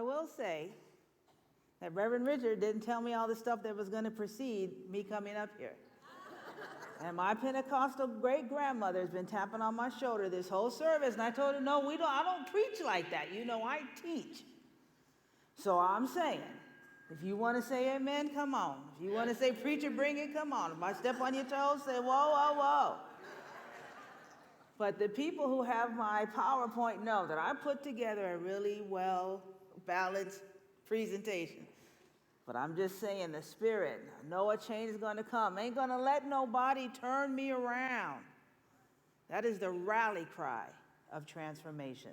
will say that Reverend Richard didn't tell me all the stuff that was going to precede me coming up here. And my Pentecostal great-grandmother has been tapping on my shoulder this whole service, and I told her, no, I don't preach like that. You know, I teach. So I'm saying, if you want to say amen, come on. If you want to say preacher, bring it, come on. If I step on your toes, say whoa, whoa, whoa. But the people who have my PowerPoint know that I put together a really well-balanced presentation. But I'm just saying, the Spirit, I know a change is going to come. Ain't going to let nobody turn me around. That is the rally cry of transformation.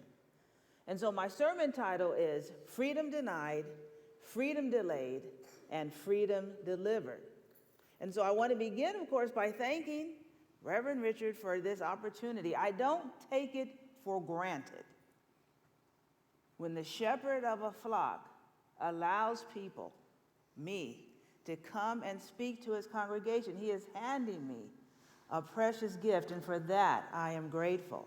And so my sermon title is Freedom Denied, Freedom Delayed, and Freedom Delivered. And so I want to begin, of course, by thanking Reverend Richard for this opportunity. I don't take it for granted. When the shepherd of a flock allows people, me, to come and speak to his congregation, he is handing me a precious gift, and for that I am grateful.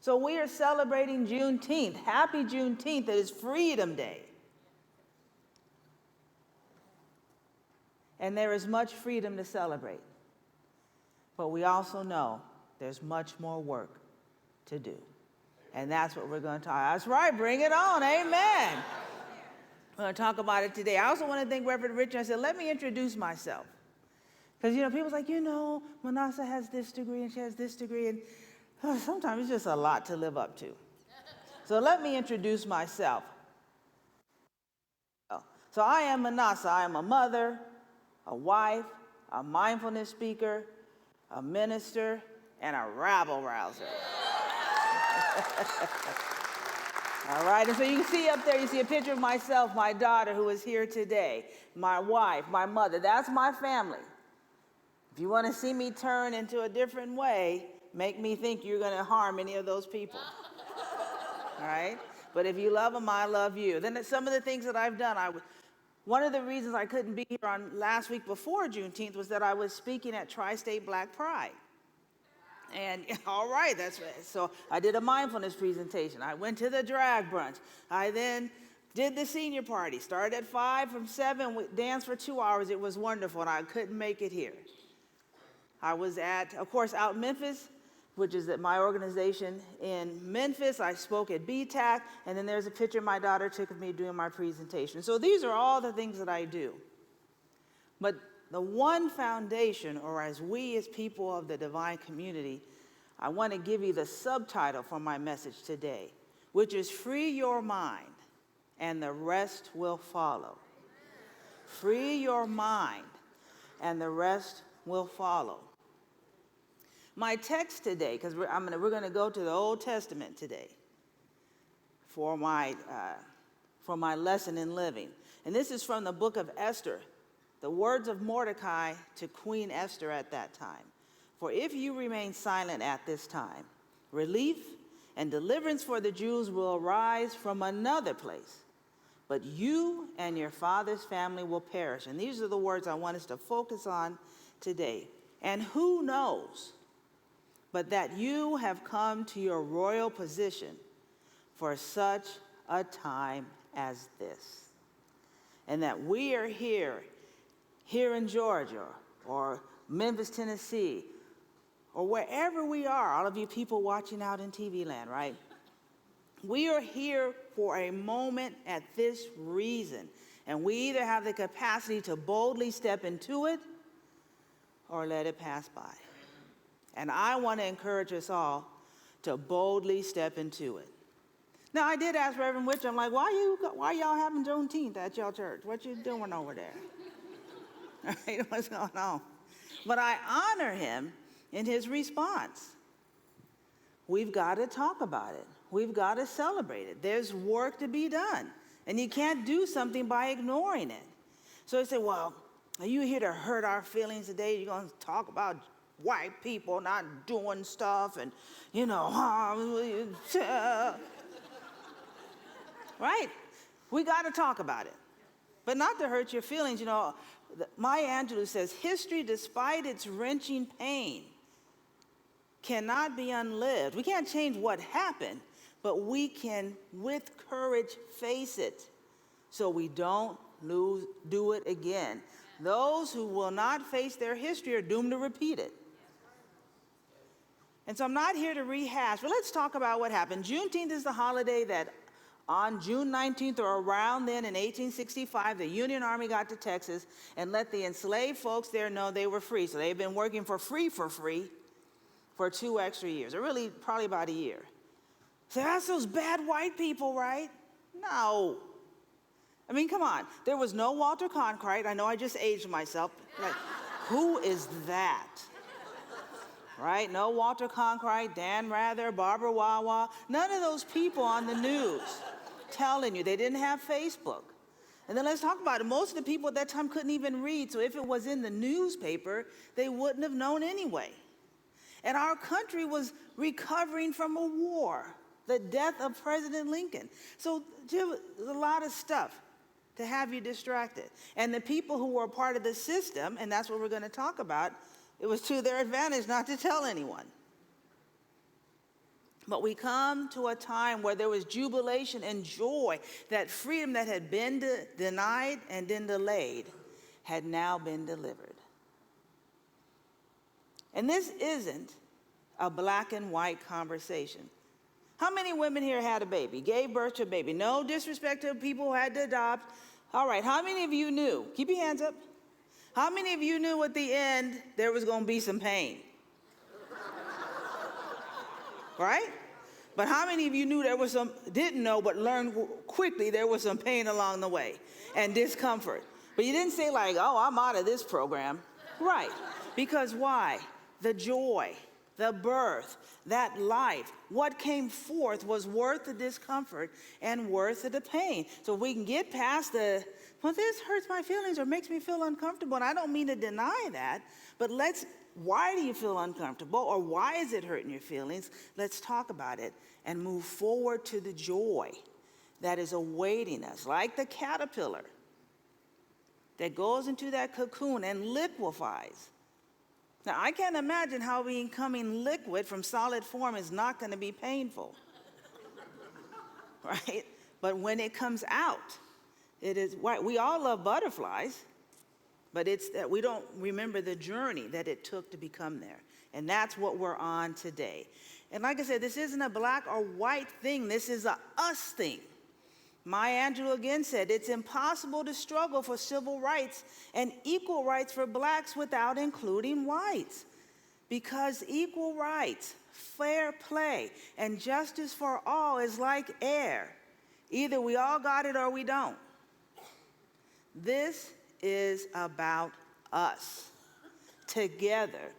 So we are celebrating Juneteenth. Happy Juneteenth. It is Freedom Day. And there is much freedom to celebrate. But we also know there's much more work to do. And that's what we're going to talk about. That's right, bring it on, amen. We're going to talk about it today. I also want to thank Reverend Richard. I said, let me introduce myself. Because, people's like, Minnassa has this degree and she has this degree. And sometimes it's just a lot to live up to. So let me introduce myself. So I am Minnassa. I am a mother, a wife, a mindfulness speaker, a minister, and a rabble-rouser. All right, and so you can see up there, you see a picture of myself, my daughter who is here today, my wife, my mother. That's my family. If you want to see me turn into a different way, make me think you're going to harm any of those people. All right? But if you love them, I love you. Then some of the things that I've done, one of the reasons I couldn't be here on last week before Juneteenth was that I was speaking at Tri-State Black Pride. And all right, that's right. So I did a mindfulness presentation. I went to the drag brunch. I then did the senior party. Started at 5, from 7, we danced for 2 hours. It was wonderful, and I couldn't make it here. I was at, of course, out in Memphis, which is at my organization in Memphis. I spoke at BTAC, and then there's a picture my daughter took of me doing my presentation. So these are all the things that I do. But the one foundation, or as we as people of the divine community, I want to give you the subtitle for my message today, which is Free Your Mind, and the rest will follow. Free your mind, and the rest will follow. My text today, because we're going to go to the Old Testament today for my lesson in living. And this is from the book of Esther, the words of Mordecai to Queen Esther at that time. For if you remain silent at this time, relief and deliverance for the Jews will arise from another place, but you and your father's family will perish. And these are the words I want us to focus on today. And who knows but that you have come to your royal position for such a time as this, and that we are here in Georgia or Memphis, Tennessee, or wherever we are, all of you people watching out in TV land, right? We are here for a moment at this reason, and we either have the capacity to boldly step into it or let it pass by. And I want to encourage us all to boldly step into it. Now, I did ask Reverend Richard, I'm like, why y'all having Juneteenth at your church? What you doing over there? All right, what's going on? But I honor him in his response. We've got to talk about it. We've got to celebrate it. There's work to be done. And you can't do something by ignoring it. So I said, well, are you here to hurt our feelings today? You're going to talk about white people not doing stuff and, right? We got to talk about it. But not to hurt your feelings. Maya Angelou says, history, despite its wrenching pain, cannot be unlived. We can't change what happened, but we can, with courage, face it so we don't do it again. Those who will not face their history are doomed to repeat it. And so I'm not here to rehash, but let's talk about what happened. Juneteenth is the holiday that on June 19th or around then in 1865, the Union Army got to Texas and let the enslaved folks there know they were free. So they've been working for free for 2 extra years, or really probably about a year. So that's those bad white people, right? No. I mean, come on. There was no Walter Cronkite. I know I just aged myself. Like, who is that? Right? No Walter Cronkite, Dan Rather, Barbara Wawa. None of those people on the news telling you. They didn't have Facebook. And then let's talk about it. Most of the people at that time couldn't even read. So if it was in the newspaper, they wouldn't have known anyway. And our country was recovering from a war, the death of President Lincoln. So there's a lot of stuff to have you distracted. And the people who were part of the system, and that's what we're going to talk about, it was to their advantage not to tell anyone. But we come to a time where there was jubilation and joy that freedom that had been denied and then delayed had now been delivered. And this isn't a black and white conversation. How many women here had a baby, gave birth to a baby? No disrespect to people who had to adopt. All right, how many of you knew? Keep your hands up. How many of you knew at the end there was going to be some pain? Right? But how many of you knew there was some, didn't know, but learned quickly there was some pain along the way and discomfort? But you didn't say like, oh, I'm out of this program. Right. Because why? The joy, the birth, that life, what came forth was worth the discomfort and worth the pain. So we can get past the, well, this hurts my feelings or makes me feel uncomfortable. And I don't mean to deny that, but why do you feel uncomfortable, or why is it hurting your feelings? Let's talk about it and move forward to the joy that is awaiting us, like the caterpillar that goes into that cocoon and liquefies. Now, I can't imagine how becoming liquid from solid form is not going to be painful, right? But when it comes out, it is, we all love butterflies, but it's that we don't remember the journey that it took to become there. And that's what we're on today. And like I said, this isn't a black or white thing. This is a us thing. Maya Angelou again said, it's impossible to struggle for civil rights and equal rights for blacks without including whites. Because equal rights, fair play, and justice for all is like air. Either we all got it or we don't. This is about us, together,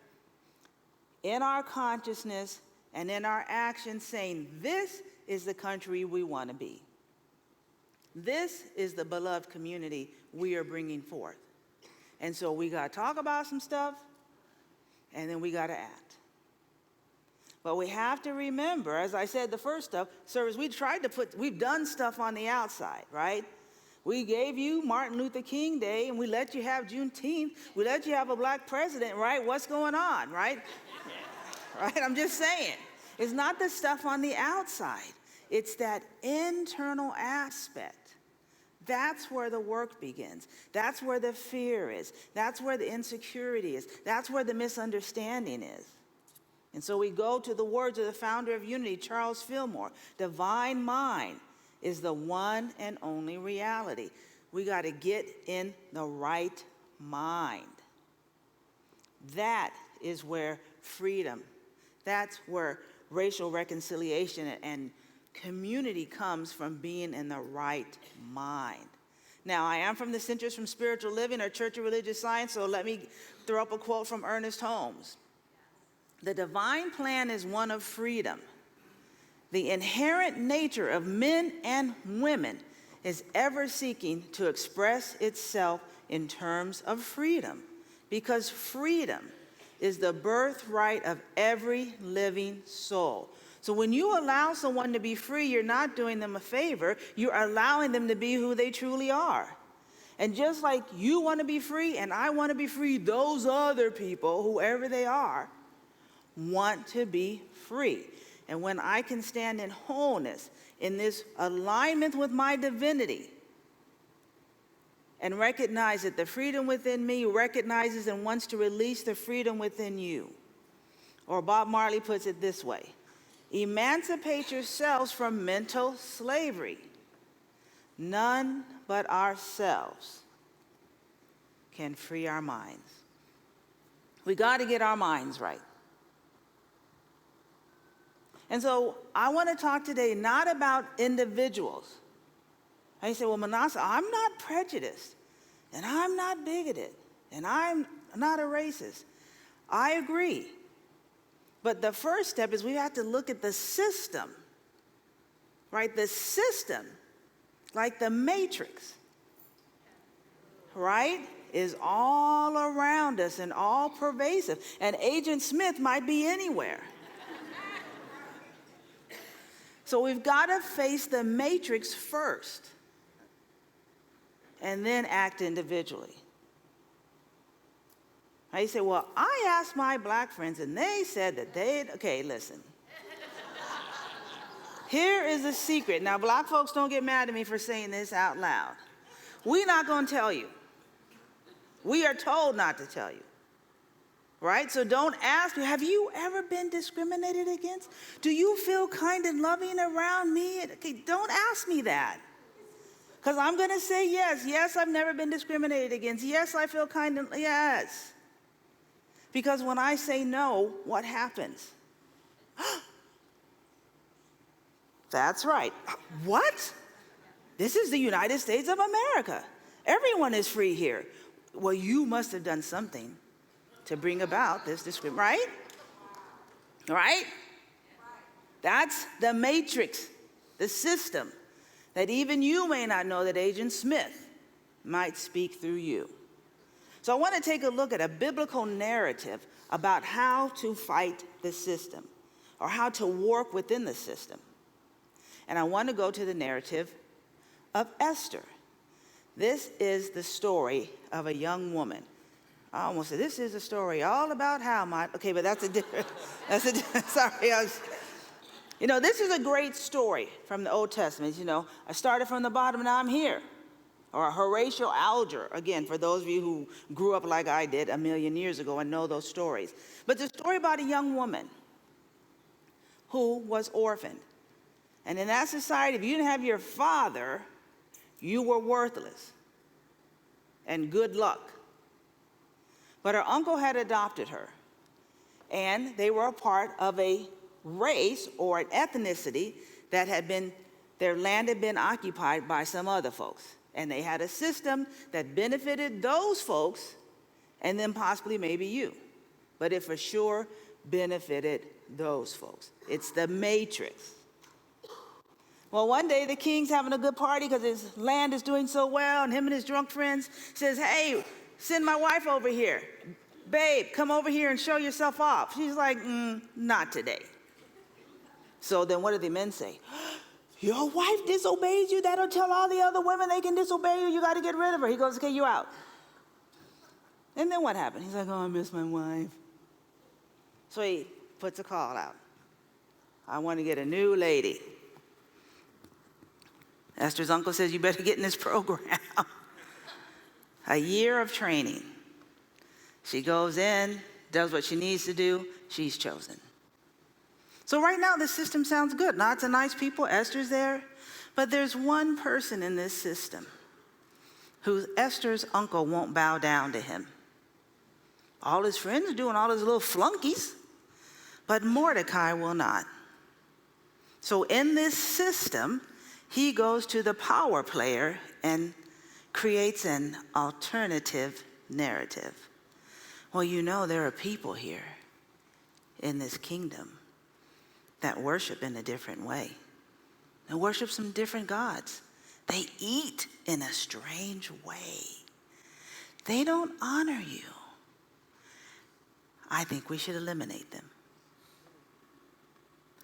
in our consciousness and in our actions, saying this is the country we want to be. This is the beloved community we are bringing forth. And so we got to talk about some stuff, and then we got to act. But we have to remember, as I said, the first service, we've done stuff on the outside, right? We gave you Martin Luther King Day, and we let you have Juneteenth. We let you have a black president, right? What's going on, right? Right? I'm just saying. It's not the stuff on the outside. It's that internal aspect. That's where the work begins. That's where the fear is. That's where the insecurity is. That's where the misunderstanding is. And so we go to the words of the founder of Unity, Charles Fillmore. Divine mind is the one and only reality. We got to get in the right mind. That is where freedom, that's where racial reconciliation and community comes, from being in the right mind. Now, I am from the Centers for Spiritual Living, or Church of Religious Science, so let me throw up a quote from Ernest Holmes. The divine plan is one of freedom. The inherent nature of men and women is ever seeking to express itself in terms of freedom, because freedom is the birthright of every living soul. So when you allow someone to be free, you're not doing them a favor, you're allowing them to be who they truly are. And just like you want to be free and I want to be free, those other people, whoever they are, want to be free. And when I can stand in wholeness, in this alignment with my divinity, and recognize that the freedom within me recognizes and wants to release the freedom within you. Or Bob Marley puts it this way: emancipate yourselves from mental slavery. None but ourselves can free our minds. We got to get our minds right. And so I want to talk today not about individuals. I say, well, Minnassa, I'm not prejudiced, and I'm not bigoted, and I'm not a racist. I agree. But the first step is we have to look at the system, right? The system, like the matrix, right, is all around us and all pervasive. And Agent Smith might be anywhere. So we've got to face the matrix first and then act individually. I say, well, I asked my black friends and they said that okay, listen. Here is a secret. Now, black folks, don't get mad at me for saying this out loud. We're not going to tell you. We are told not to tell you. Right? So don't ask me, have you ever been discriminated against? Do you feel kind and loving around me? Okay, don't ask me that. Because I'm going to say yes. Yes, I've never been discriminated against. Yes, I feel kind and yes. Because when I say no, what happens? That's right. What? This is the United States of America. Everyone is free here. Well, you must have done something to bring about this discrimination, right? Right? That's the matrix, the system, that even you may not know that Agent Smith might speak through you. So I want to take a look at a biblical narrative about how to fight the system or how to work within the system. And I want to go to the narrative of Esther. This is the story of a young woman. I almost said, this is a story all about how my, okay, but that's a different, sorry. This is a great story from the Old Testament. I started from the bottom, now I'm here. Or Horatio Alger, again, for those of you who grew up like I did a million years ago and know those stories. But it's a story about a young woman who was orphaned. And in that society, if you didn't have your father, you were worthless and good luck. But her uncle had adopted her, and they were a part of a race or an ethnicity that their land had been occupied by some other folks. And they had a system that benefited those folks and then possibly maybe you. But it for sure benefited those folks. It's the matrix. Well, one day the king's having a good party because his land is doing so well, and him and his drunk friends says, hey, send my wife over here. Babe, come over here and show yourself off. She's like, not today. So then what do the men say? Your wife disobeyed you? That'll tell all the other women they can disobey you. You got to get rid of her. He goes, okay, you out. And then what happened? He's like, oh, I miss my wife. So he puts a call out. I want to get a new lady. Esther's uncle says, you better get in this program. A year of training. She goes in, does what she needs to do. She's chosen. So right now, the system sounds good. Lots of nice people. Esther's there. But there's one person in this system who Esther's uncle won't bow down to him. All his friends are doing all his little flunkies, but Mordecai will not. So in this system, he goes to the power player and creates an alternative narrative. Well, there are people here in this kingdom that worship in a different way. They worship some different gods. They eat in a strange way. They don't honor you. I think we should eliminate them.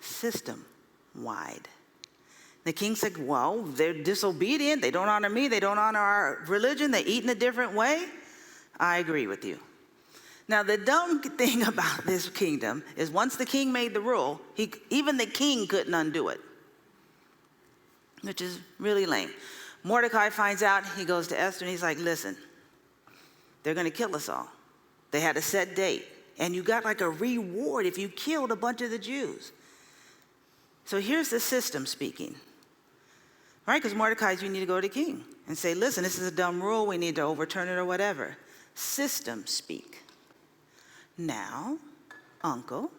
System-wide. The king said, well, they're disobedient. They don't honor me. They don't honor our religion. They eat in a different way. I agree with you. Now, the dumb thing about this kingdom is once the king made the rule, even the king couldn't undo it, which is really lame. Mordecai finds out, he goes to Esther and he's like, listen, they're going to kill us all. They had a set date. And you got like a reward if you killed a bunch of the Jews. So here's the system speaking. Right? Because Mordecai, you need to go to the king and say, listen, this is a dumb rule. We need to overturn it or whatever. System speak. Now, uncle,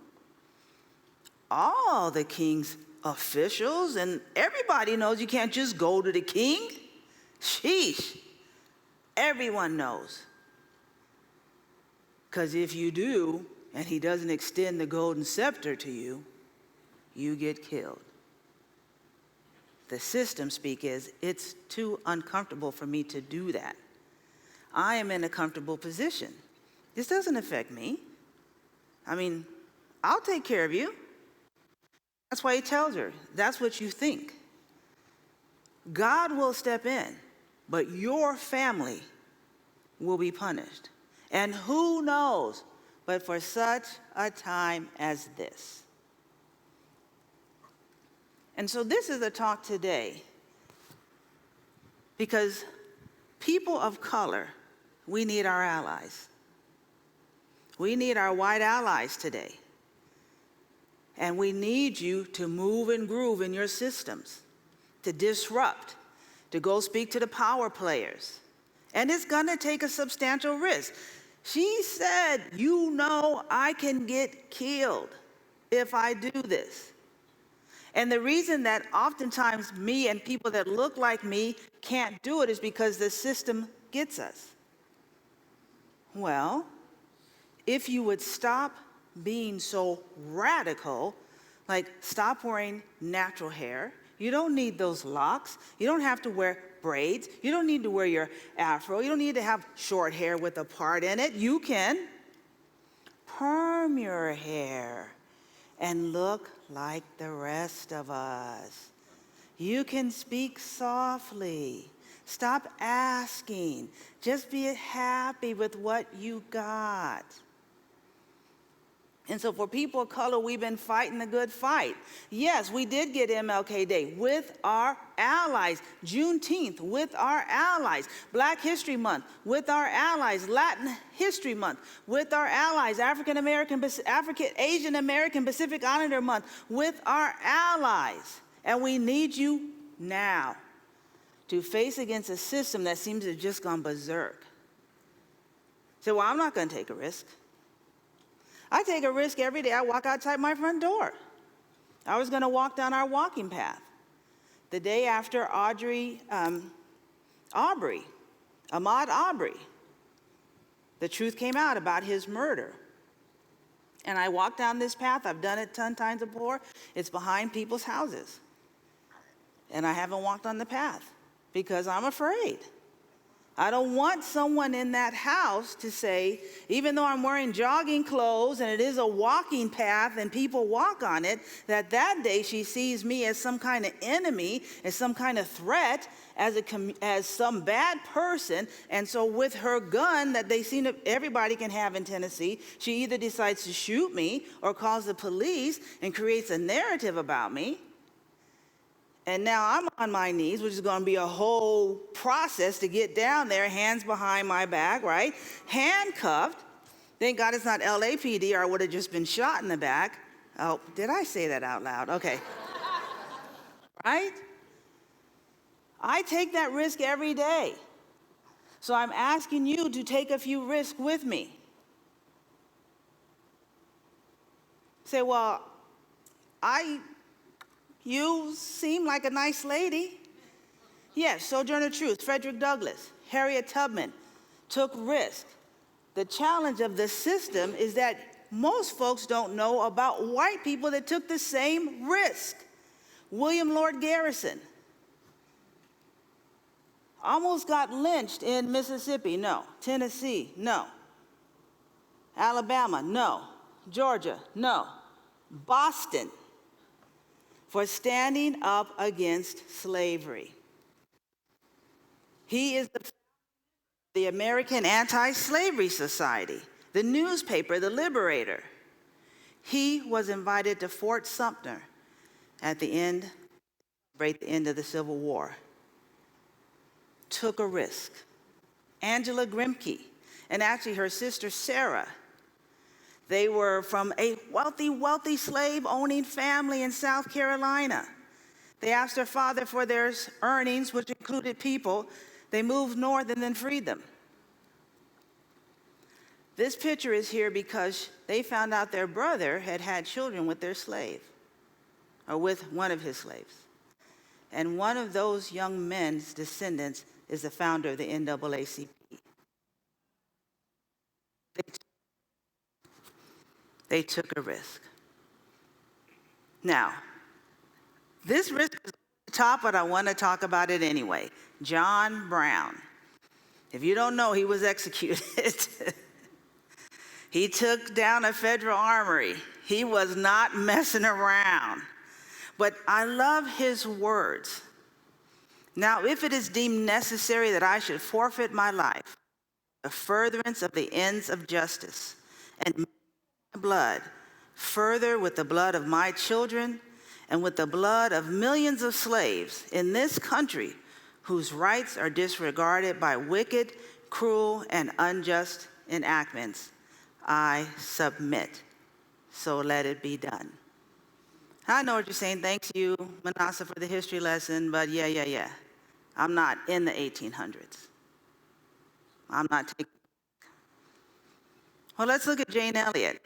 all the king's officials and everybody knows you can't just go to the king. Sheesh. Everyone knows. Because if you do, and he doesn't extend the golden scepter to you, you get killed. The system speak is, it's too uncomfortable for me to do that. I am in a comfortable position. This doesn't affect me. I mean, I'll take care of you. That's why he tells her, that's what you think. God will step in, but your family will be punished. And who knows, but for such a time as this. And so this is a talk today because people of color, we need our allies. We need our white allies today. And we need you to move and groove in your systems, to disrupt, to go speak to the power players. And it's gonna take a substantial risk. She said, you know I can get killed if I do this. And the reason that oftentimes me and people that look like me can't do it is because the system gets us. Well, if you would stop being so radical, like stop wearing natural hair. You don't need those locks. You don't have to wear braids. You don't need to wear your afro. You don't need to have short hair with a part in it. You can perm your hair and look like the rest of us. You can speak softly. Stop asking. Just be happy with what you got. And so for people of color, we've been fighting the good fight. Yes, we did get MLK Day with our allies. Juneteenth with our allies. Black History Month with our allies. Latin History Month with our allies. Asian American Pacific Islander Month with our allies. And we need you now to face against a system that seems to have just gone berserk. So, well, I'm not going to take a risk. I take a risk every day I walk outside my front door. I was going to walk down our walking path. The day after Ahmaud Arbery, the truth came out about his murder. And I walked down this path. I've done it 10 times before. It's behind people's houses. And I haven't walked on the path because I'm afraid. I don't want someone in that house to say, even though I'm wearing jogging clothes and it is a walking path and people walk on it, that day she sees me as some kind of enemy, as some kind of threat, as some bad person. And so with her gun that everybody can have in Tennessee, she either decides to shoot me or calls the police and creates a narrative about me. And now I'm on my knees, which is going to be a whole process to get down there, hands behind my back, right? Handcuffed. Thank God it's not LAPD or I would have just been shot in the back. Oh, did I say that out loud? Okay. Right? I take that risk every day. So I'm asking you to take a few risks with me. Say, well, you seem like a nice lady. Yes, Sojourner Truth, Frederick Douglass, Harriet Tubman took risk. The challenge of the system is that most folks don't know about white people that took the same risk. William Lord Garrison almost got lynched in Mississippi, no. Tennessee, no. Alabama, no. Georgia, no. Boston, for standing up against slavery. He is the American Anti-Slavery Society, the newspaper, The Liberator. He was invited to Fort Sumter at the end of the Civil War. took a risk. Angela Grimke, and actually her sister Sarah, they were from a wealthy slave-owning family in South Carolina. They asked their father for their earnings, which included people. They moved north and then freed them. This picture is here because they found out their brother had had children with their slave, or with one of his slaves. And one of those young men's descendants is the founder of the NAACP. They took a risk. Now, this risk is on the top, but I want to talk about it anyway. John Brown. If you don't know, he was executed. He took down a federal armory. He was not messing around. But I love his words. Now, if it is deemed necessary that I should forfeit my life, the furtherance of the ends of justice, and my blood, further with the blood of my children and with the blood of millions of slaves in this country whose rights are disregarded by wicked, cruel, and unjust enactments, I submit. So let it be done. I know what you're saying. Thanks you, Minnassa, for the history lesson, but yeah. I'm not in the 1800s. I'm not taking. Well, let's look at Jane Elliott.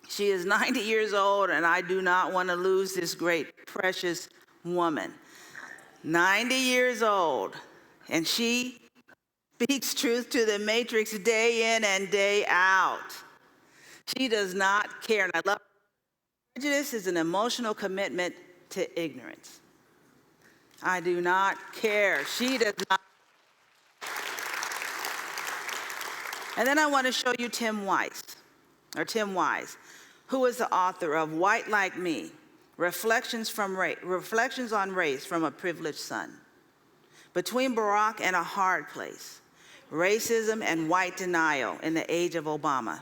She is 90 years old, and I do not want to lose this great, precious woman. 90 years old, and she speaks truth to the matrix day in and day out. She does not care, and I love her. Prejudice is an emotional commitment to ignorance. I do not care. She does not. And then I want to show you Tim Wise, who is the author of White Like Me, Reflections on Race from a Privileged Son. Between Barack and a Hard Place, Racism and White Denial in the Age of Obama,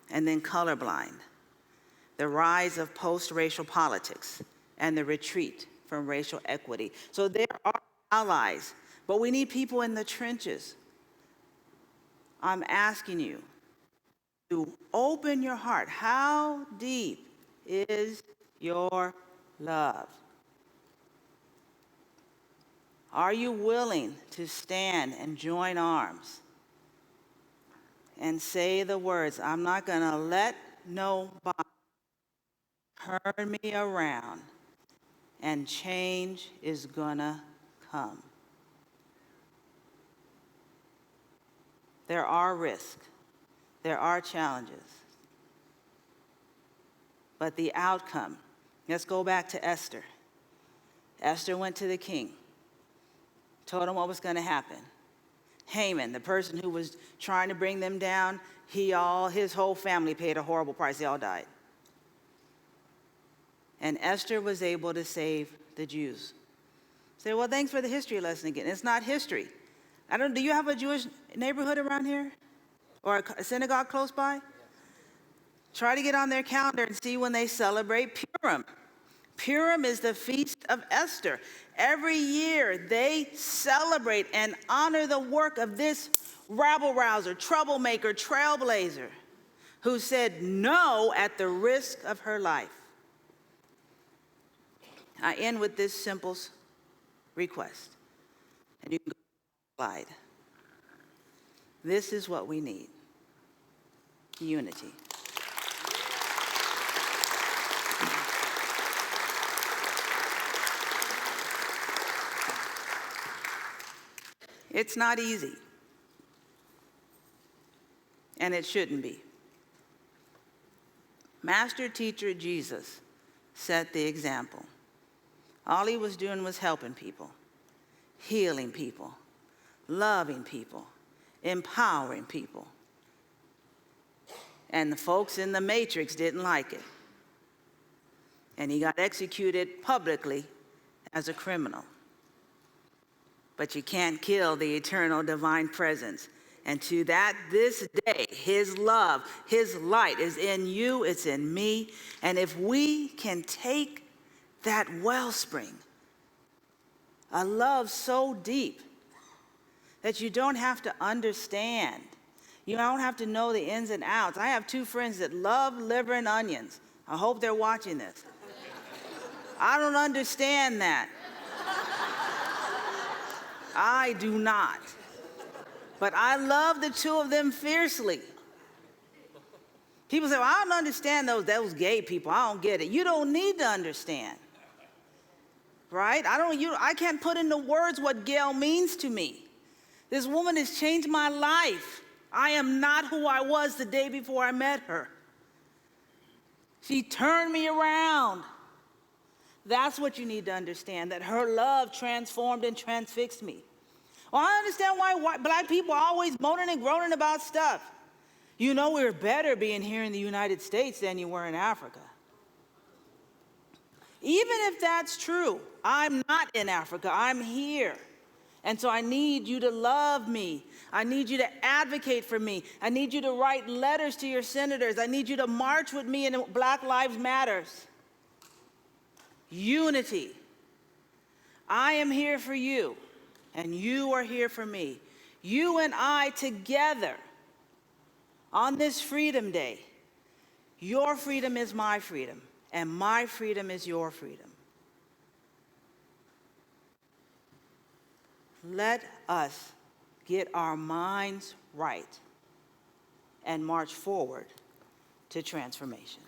and then Colorblind, the Rise of Post-Racial Politics, and the Retreat from Racial Equity. So there are allies, but we need people in the trenches. I'm asking you to open your heart. How deep is your love? Are you willing to stand and join arms and say the words, I'm not going to let nobody turn me around, and change is going to come? There are risks. There are challenges. But the outcome, let's go back to Esther. Esther went to the king, told him what was going to happen. Haman, the person who was trying to bring them down, his whole family paid a horrible price. They all died. And Esther was able to save the Jews. Say, well, thanks for the history lesson again. It's not history. Do you have a Jewish neighborhood around here? Or a synagogue close by? Try to get on their calendar and see when they celebrate Purim. Purim is the feast of Esther. Every year they celebrate and honor the work of this rabble-rouser, troublemaker, trailblazer, who said no at the risk of her life. I end with this simple request. And you can go slide. This is what we need. Unity. It's not easy. And it shouldn't be. Master teacher Jesus set the example. All he was doing was helping people, healing people, loving people, empowering people. And the folks in the matrix didn't like it. And he got executed publicly as a criminal. But you can't kill the eternal divine presence. And to that, this day, his love, his light is in you, it's in me. And if we can take that wellspring, a love so deep that you don't have to understand. You don't have to know the ins and outs. I have 2 friends that love liver and onions. I hope they're watching this. I don't understand that. I do not. But I love the 2 of them fiercely. People say, well, I don't understand those gay people. I don't get it. You don't need to understand. Right? I can't put into words what Gail means to me. This woman has changed my life. I am not who I was the day before I met her. She turned me around. That's what you need to understand, that her love transformed and transfixed me. Well, I understand why black people are always moaning and groaning about stuff. You know we're better being here in the United States than you were in Africa. Even if that's true, I'm not in Africa, I'm here. And so I need you to love me. I need you to advocate for me. I need you to write letters to your senators. I need you to march with me in Black Lives Matters. Unity. I am here for you, and you are here for me. You and I together on this Freedom Day. Your freedom is my freedom, and my freedom is your freedom. Let us get our minds right and march forward to transformation.